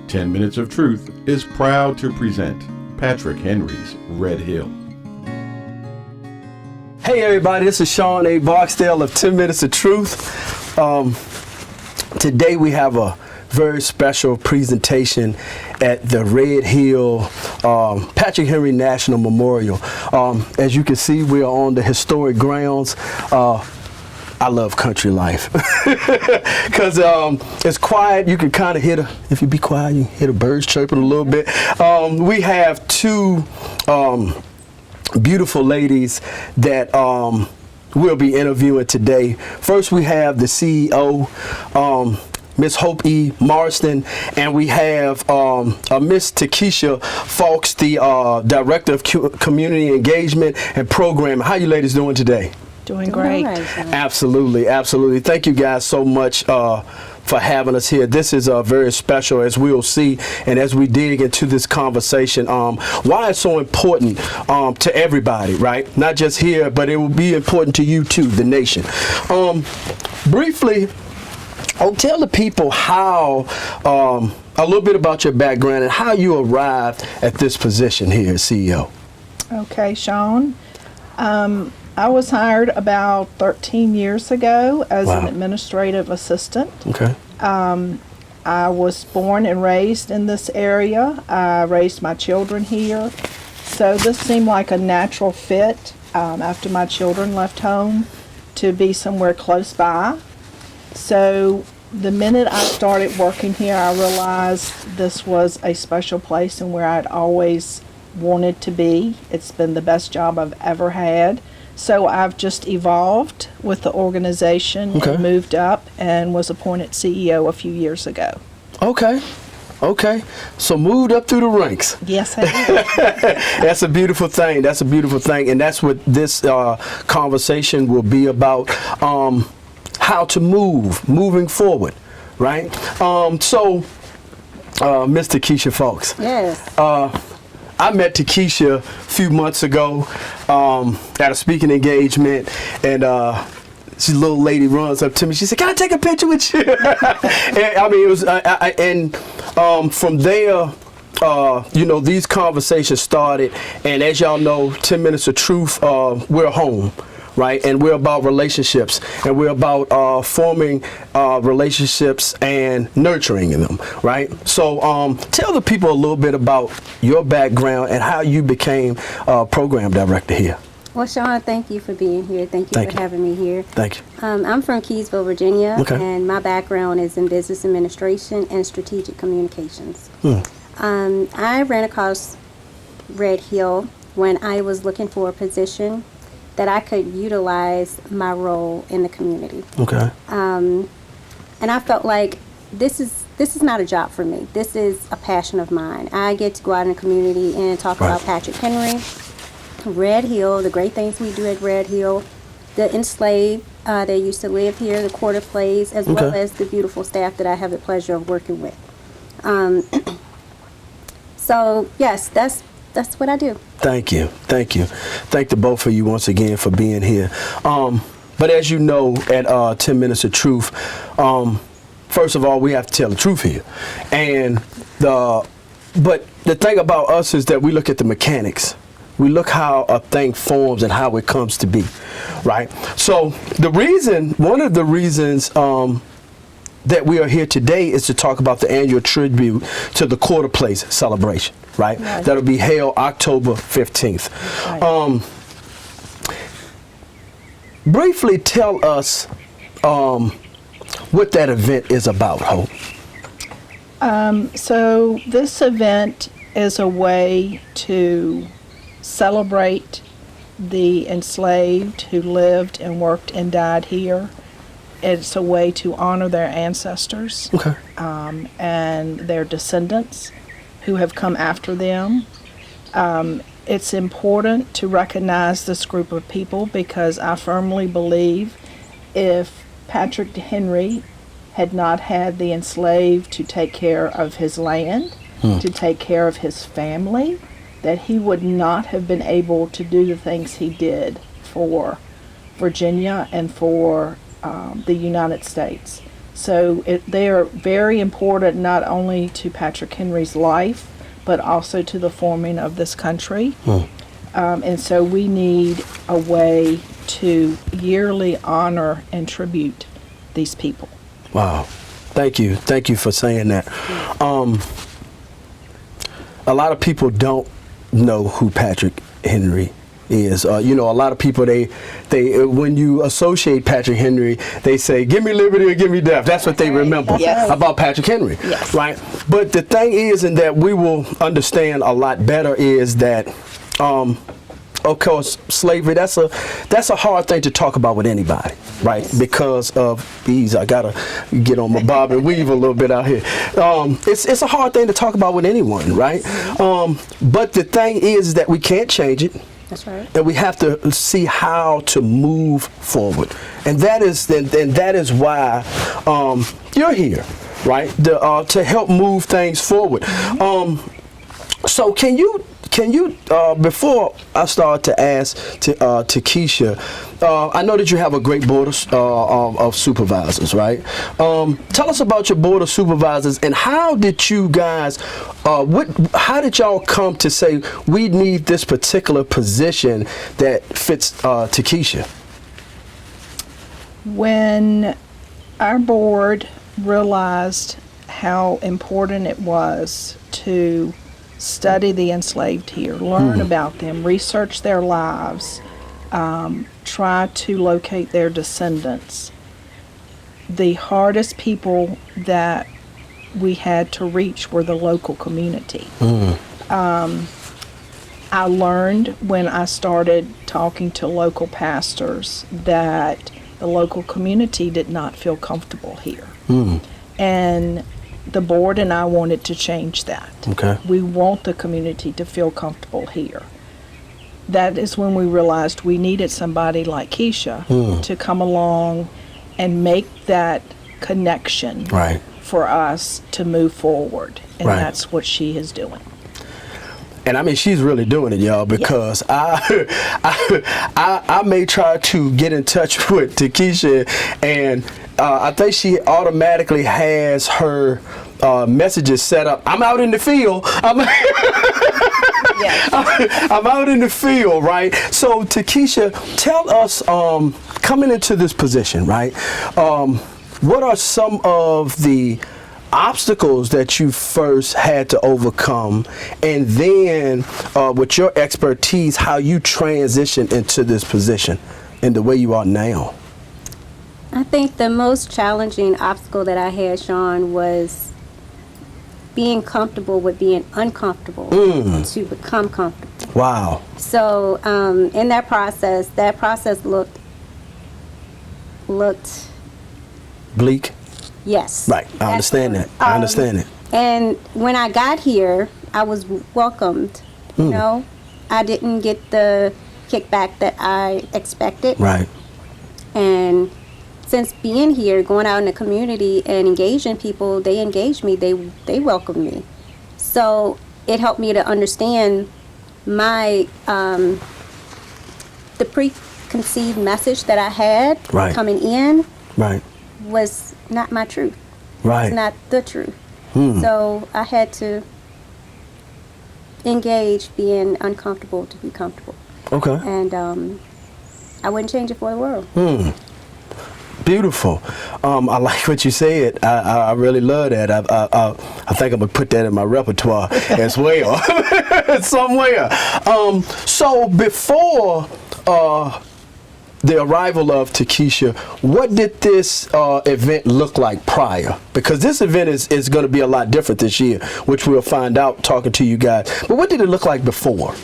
10 Minutes of Truth is proud to present Patrick Henry's Red Hill. Hey everybody, this is Sean A. Barksdale of 10 Minutes of Truth. Today we have a very special presentation at the Red Hill Patrick Henry National Memorial. As you can see, we are on the historic grounds. I love country life because it's quiet. You can kind of hear if you be quiet, you can hear the birds chirping a little bit. We have two beautiful ladies that we'll be interviewing today. First, we have the CEO, Miss Hope E. Marston, and we have Miss Takisha Fox, the Director of Community Engagement and Programming. How you ladies doing today? Doing great. Absolutely, absolutely. Thank you guys so much for having us here. This is very special, as we'll see, and as we dig into this conversation, why it's so important to everybody, right? Not just here, but it will be important to you too, the nation. Briefly, I'll tell the people how, a little bit about your background and how you arrived at this position here as CEO. Okay, Sean. I was hired about 13 years ago as an administrative assistant. Okay. I was born and raised in this area. I raised my children here. So this seemed like a natural fit after my children left home to be somewhere close by. So the minute I started working here, I realized this was a special place and where I'd always wanted to be. It's been the best job I've ever had. So I've just evolved with the organization and moved up and was appointed CEO a few years ago. Okay. So moved up through the ranks. Yes, I did. That's a beautiful thing. That's a beautiful thing. And that's what this conversation will be about, how to moving forward, right? So, Miss Takisha Fox. Yes. I met Takisha a few months ago at a speaking engagement, and this little lady runs up to me. She said, "Can I take a picture with you?" And, I mean, it was, from there, these conversations started. And as y'all know, 10 Minutes of Truth, we're home. Right, and we're about relationships, and we're about forming relationships and nurturing them. Right. So, tell the people a little bit about your background and how you became program director here. Well, Sean, thank you for being here. Thank you for having me here. Thank you. I'm from Keysville, Virginia, and my background is in business administration and strategic communications. I ran across Red Hill when I was looking for a position that I could utilize my role in the community. Okay. And I felt like this is not a job for me. This is a passion of mine. I get to go out in the community and talk about Patrick Henry, Red Hill, the great things we do at Red Hill, the enslaved that used to live here, the quarter plays, as well as the beautiful staff that I have the pleasure of working with. So yes, that's what I do. Thank you. Thank the both of you once again for being here. But as you know, at 10 Minutes of Truth, first of all, we have to tell the truth here. But the thing about us is that we look at the mechanics. We look how a thing forms and how it comes to be, right? So one of the reasons that we are here today is to talk about the annual tribute to the Quarter Place celebration. Right? That'll be held October 15th. Right. Briefly tell us what that event is about, Hope. So this event is a way to celebrate the enslaved who lived and worked and died here. It's a way to honor their ancestors and their descendants who have come after them. It's important to recognize this group of people because I firmly believe if Patrick Henry had not had the enslaved to take care of his land, to take care of his family, that he would not have been able to do the things he did for Virginia and for the United States. So they are very important not only to Patrick Henry's life, but also to the forming of this country. And so we need a way to yearly honor and tribute these people. Wow. Thank you. Thank you for saying that. A lot of people don't know who Patrick Henry is. A lot of people, they when you associate Patrick Henry, they say, give me liberty or give me death. That's what they remember about Patrick Henry, right? But the thing is, and that we will understand a lot better, is that of course, slavery, that's a hard thing to talk about with anybody, right? Because of these, I gotta get on my bob and weave a little bit out here. It's a hard thing to talk about with anyone, right? But the thing is that we can't change it. That's right. And we have to see how to move forward, and that is why you're here, right? To help move things forward. So can you before I start to ask Takisha, I know that you have a great board of supervisors, right? Tell us about your board of supervisors, and how did you guys, how did y'all come to say we need this particular position that fits Takisha? When our board realized how important it was to study the enslaved here, learn about them, research their lives, try to locate their descendants. The hardest people that we had to reach were the local community. I learned when I started talking to local pastors that the local community did not feel comfortable here. And the board and I wanted to change that. Okay. We want the community to feel comfortable here. That is when we realized we needed somebody like Keisha to come along and make that connection for us to move forward. And that's what she is doing. And I mean, she's really doing it, y'all, because I may try to get in touch with Takisha, and I think she automatically has her messages set up. I'm out in the field. I'm out in the field, right? So Takisha, tell us, coming into this position, right? What are some of the obstacles that you first had to overcome, and then with your expertise, how you transitioned into this position and the way you are now? I think the most challenging obstacle that I had, Sean, was being comfortable with being uncomfortable to become comfortable. Wow. So in that process looked bleak. Yes. Right. I understand that. I understand it. And when I got here, I was welcomed. You know, I didn't get the kickback that I expected. Right. And since being here, going out in the community and engaging people, they engaged me. They welcomed me. So it helped me to understand my the preconceived message that I had coming in was not my truth. It's not the truth. So I had to engage being uncomfortable to be comfortable. Okay. And I wouldn't change it for the world. Beautiful. I like what you said. I really love that. I think I'm gonna put that in my repertoire as well, somewhere. So before the arrival of Takisha, what did this event look like prior? Because this event is going to be a lot different this year, which we'll find out talking to you guys. But what did it look like before?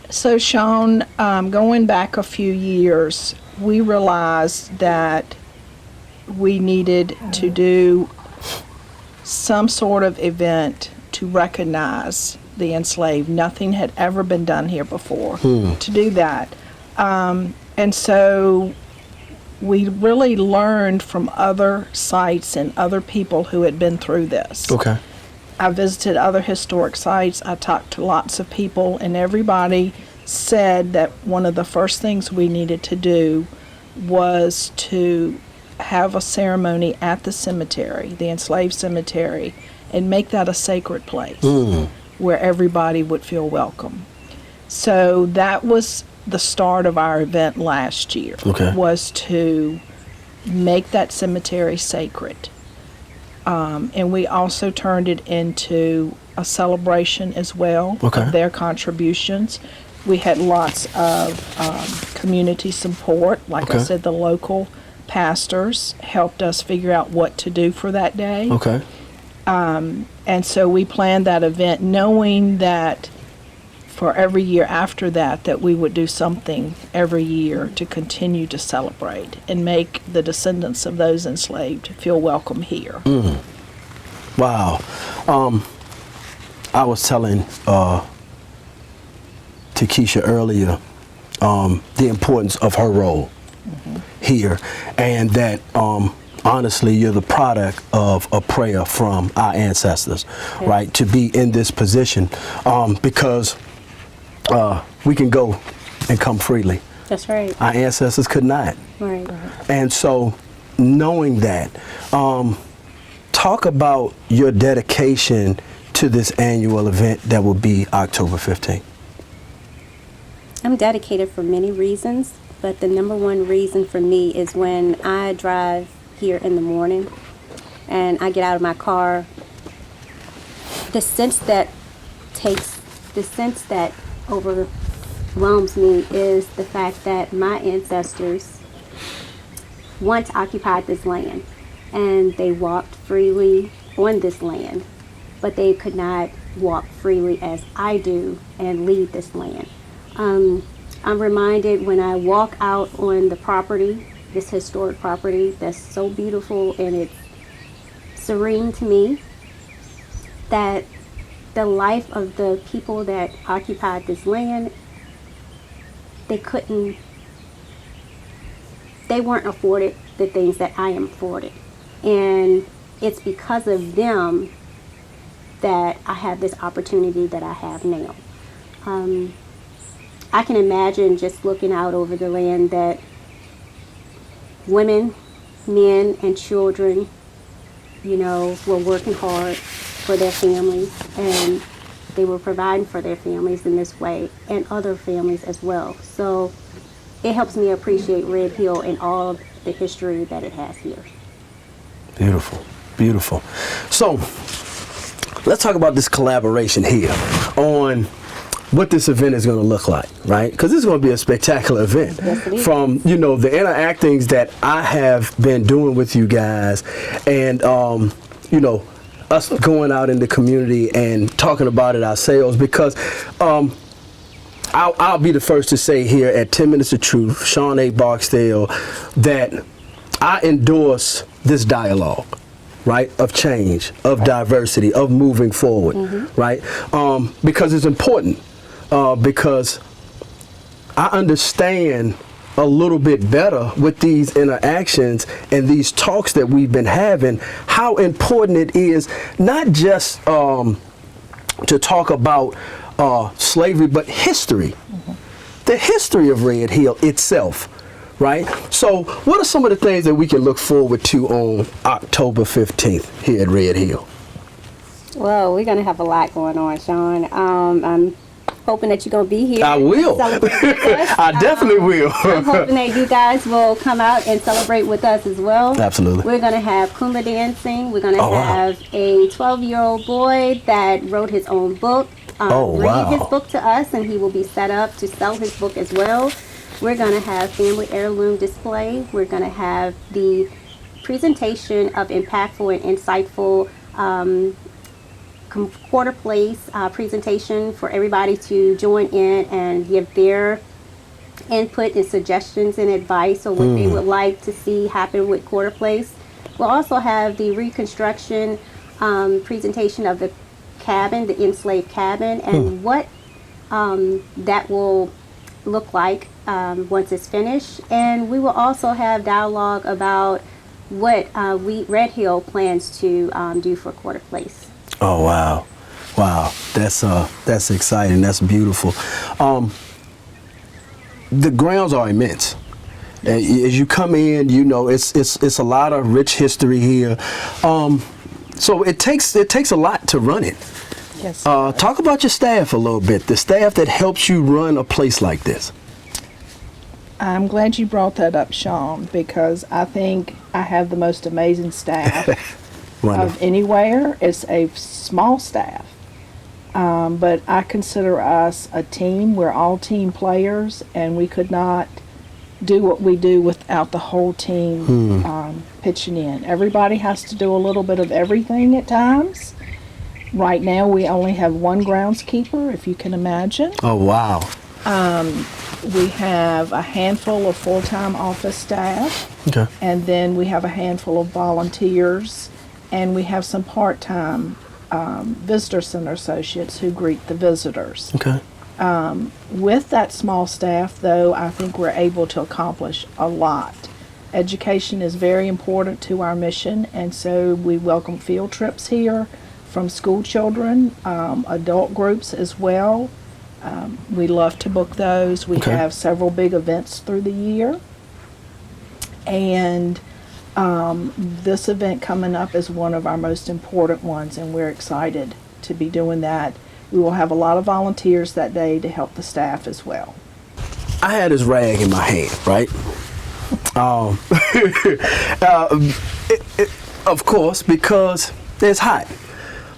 So, Sean, going back a few years, we realized that we needed to do some sort of event to recognize the enslaved. Nothing had ever been done here before to do that. And so we really learned from other sites and other people who had been through this. Okay. I visited other historic sites. I talked to lots of people, and everybody said that one of the first things we needed to do was to have a ceremony at the cemetery, the enslaved cemetery, and make that a sacred place where everybody would feel welcome. So that was the start of our event last year, was to make that cemetery sacred. And we also turned it into a celebration as well of their contributions. We had lots of community support. Like I said, the local pastors helped us figure out what to do for that day. And so we planned that event knowing that for every year after that, that we would do something every year to continue to celebrate and make the descendants of those enslaved feel welcome here. Wow. I was telling Takisha earlier the importance of her role here, and that honestly, you're the product of a prayer from our ancestors, right? To be in this position, because we can go and come freely. That's right. Our ancestors could not. Right. And so, knowing that, talk about your dedication to this annual event that will be October 15th. I'm dedicated for many reasons, but the number one reason for me is when I drive here in the morning and I get out of my car, the sense that overwhelms me is the fact that my ancestors once occupied this land and they walked freely on this land, but they could not walk freely as I do and lead this land. I'm reminded when I walk out on the property, this historic property that's so beautiful and it's serene to me, that the life of the people that occupied this land, they weren't afforded the things that I am afforded. And it's because of them that I have this opportunity that I have now. I can imagine just looking out over the land that women, men, and children, were working hard for their families, and they were providing for their families in this way, and other families as well. So it helps me appreciate Red Hill and all of the history that it has here. Beautiful, beautiful. So let's talk about this collaboration here on what this event is going to look like, right? Because this is going to be a spectacular event. Yes, it is. From, the interactings that I have been doing with you guys, and, us going out in the community and talking about it ourselves, because I'll be the first to say here at 10 Minutes of Truth, Sean A. Barksdale, that I endorse this dialogue, right, of change, of diversity, of moving forward, right? Because it's important, because I understand a little bit better with these interactions and these talks that we've been having, how important it is not just to talk about slavery, but history, the history of Red Hill itself. Right? So what are some of the things that we can look forward to on October 15th here at Red Hill? Well, we're going to have a lot going on, Sean. I'm hoping that you're going to be here. I will. I definitely will. I'm hoping that you guys will come out and celebrate with us as well. Absolutely. We're going to have Kumba dancing. We're going to have a 12-year-old boy that wrote his own book. Read his book to us, and he will be set up to sell his book as well. We're going to have family heirloom display. We're going to have the presentation of impactful and insightful quarter place presentation for everybody to join in and give their input and suggestions and advice on what they would like to see happen with quarter place. We'll also have the reconstruction presentation of the cabin, the enslaved cabin, and what that will look like once it's finished. And we will also have dialogue about what Red Hill plans to do for quarter place. Oh wow, that's exciting. That's beautiful. The grounds are immense, And as you come in, you know it's a lot of rich history here. So it takes a lot to run it. Yes. Talk about your staff a little bit. The staff that helps you run a place like this. I'm glad you brought that up, Sean, because I think I have the most amazing staff of anywhere. It's a small staff, but I consider us a team. We're all team players, and we could not do what we do without the whole team pitching in. Everybody has to do a little bit of everything at times. Right now, we only have one groundskeeper, if you can imagine. Oh, wow. We have a handful of full-time office staff, Okay. and then we have a handful of volunteers, and we have some part-time visitor center associates who greet the visitors. Okay. With that small staff, though, I think we're able to accomplish a lot. Education is very important to our mission, and so we welcome field trips here from school children, adult groups as well. We love to book those. We Okay. have several big events through the year. And this event coming up is one of our most important ones, and we're excited to be doing that. We will have a lot of volunteers that day to help the staff as well. I had this rag in my hand, right? Of course, because it's hot.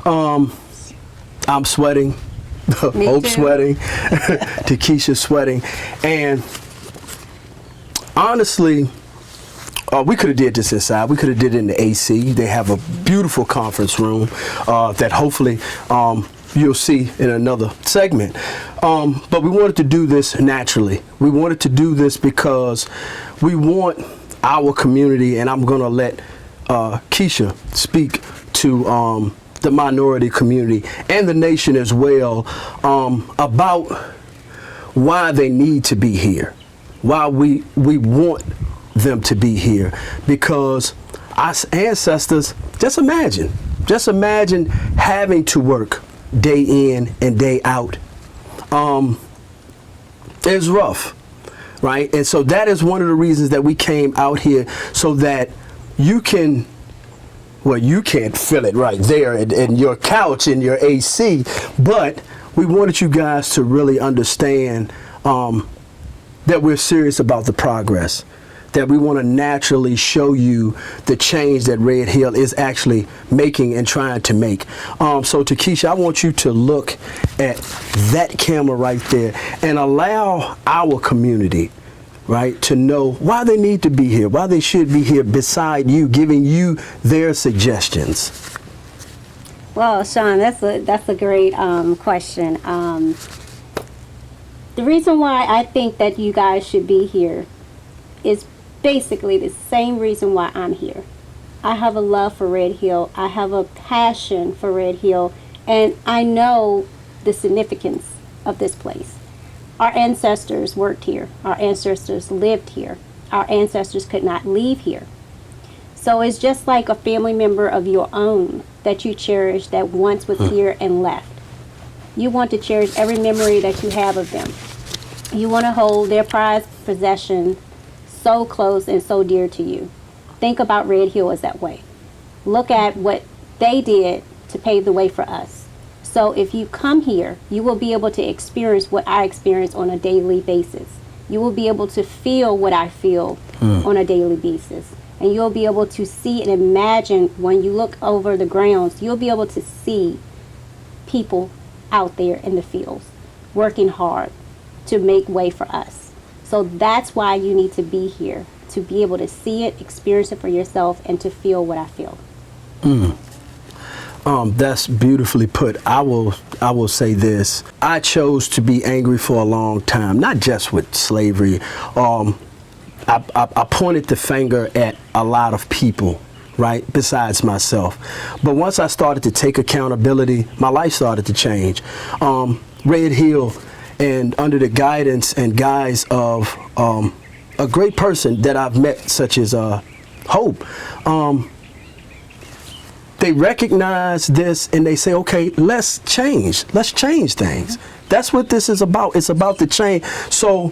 I'm sweating. Me Hope's too. sweating. Takisha's sweating. And honestly, we could have did this inside. We could have did it in the AC. They have a beautiful conference room that hopefully you'll see in another segment. But we wanted to do this naturally. We wanted to do this because we want our community, and I'm going to let Keisha speak to the minority community and the nation as well about why they need to be here, why we want them to be here, because our ancestors, just imagine having to work day in and day out. It's rough, right? And so that is one of the reasons that we came out here, so that you can, well, you can't feel it right there in your couch in your AC, but we wanted you guys to really understand that we're serious about the progress, that we want to naturally show you the change that Red Hill is actually making and trying to make. So Takisha, I want you to look at that camera right there and allow our community, right, to know why they need to be here, why they should be here beside you, giving you their suggestions. Well, Sean, that's a great question. The reason why I think that you guys should be here is basically the same reason why I'm here. I have a love for Red Hill. I have a passion for Red Hill, and I know the significance of this place. Our ancestors worked here. Our ancestors lived here. Our ancestors could not leave here. So it's just like a family member of your own that you cherish that once was here and left. You want to cherish every memory that you have of them. You want to hold their prized possession so close and so dear to you. Think about Red Hill as that way. Look at what they did to pave the way for us. So if you come here, you will be able to experience what I experience on a daily basis. You will be able to feel what I feel on a daily basis. And you'll be able to see and imagine when you look over the grounds, you'll be able to see people out there in the fields working hard to make way for us. So that's why you need to be here, to be able to see it, experience it for yourself, and to feel what I feel. That's beautifully put. I will say this. I chose to be angry for a long time, not just with slavery. I pointed the finger at a lot of people, right, besides myself. But once I started to take accountability, my life started to change. Red Hill, and under the guidance and guise of a great person that I've met, such as Hope, they recognize this and they say, okay, let's change things. That's what this is about. It's about the change. So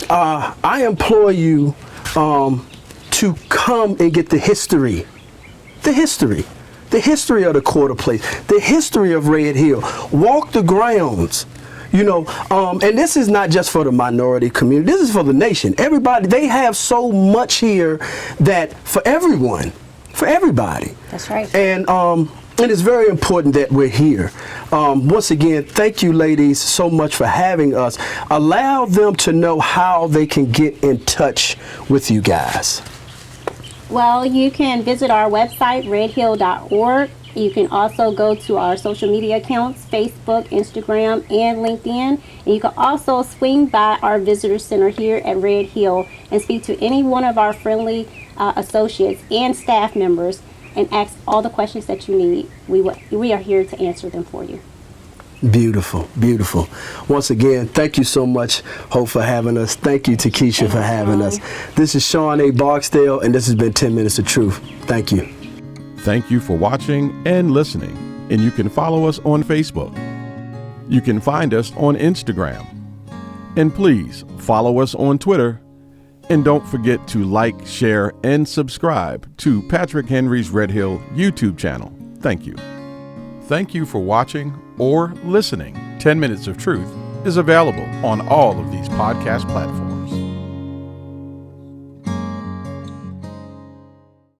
I implore you, to come and get the history of the Quarter Place, the history of Red Hill. Walk the grounds. And this is not just for the minority community. This is for the nation. Everybody, they have so much here that for everyone, for everybody. That's right. And it is very important that we're here. Once again, thank you, ladies, so much for having us. Allow them to know how they can get in touch with you guys. Well, you can visit our website, redhill.org. You can also go to our social media accounts, Facebook, Instagram, and LinkedIn. And you can also swing by our visitor center here at Red Hill and speak to any one of our friendly associates and staff members and ask all the questions that you need. We are here to answer them for you. Beautiful, beautiful. Once again, thank you so much, Hope, for having us. Thank you, Takisha, for having us. This is Sean A. Barksdale, and this has been 10 Minutes of Truth. Thank you. Thank you for watching and listening, and you can follow us on Facebook. You can find us on Instagram. And please follow us on Twitter. And don't forget to like, share, and subscribe to Patrick Henry's Red Hill YouTube channel. Thank you. Thank you for watching or listening. 10 Minutes of Truth is available on all of these podcast platforms.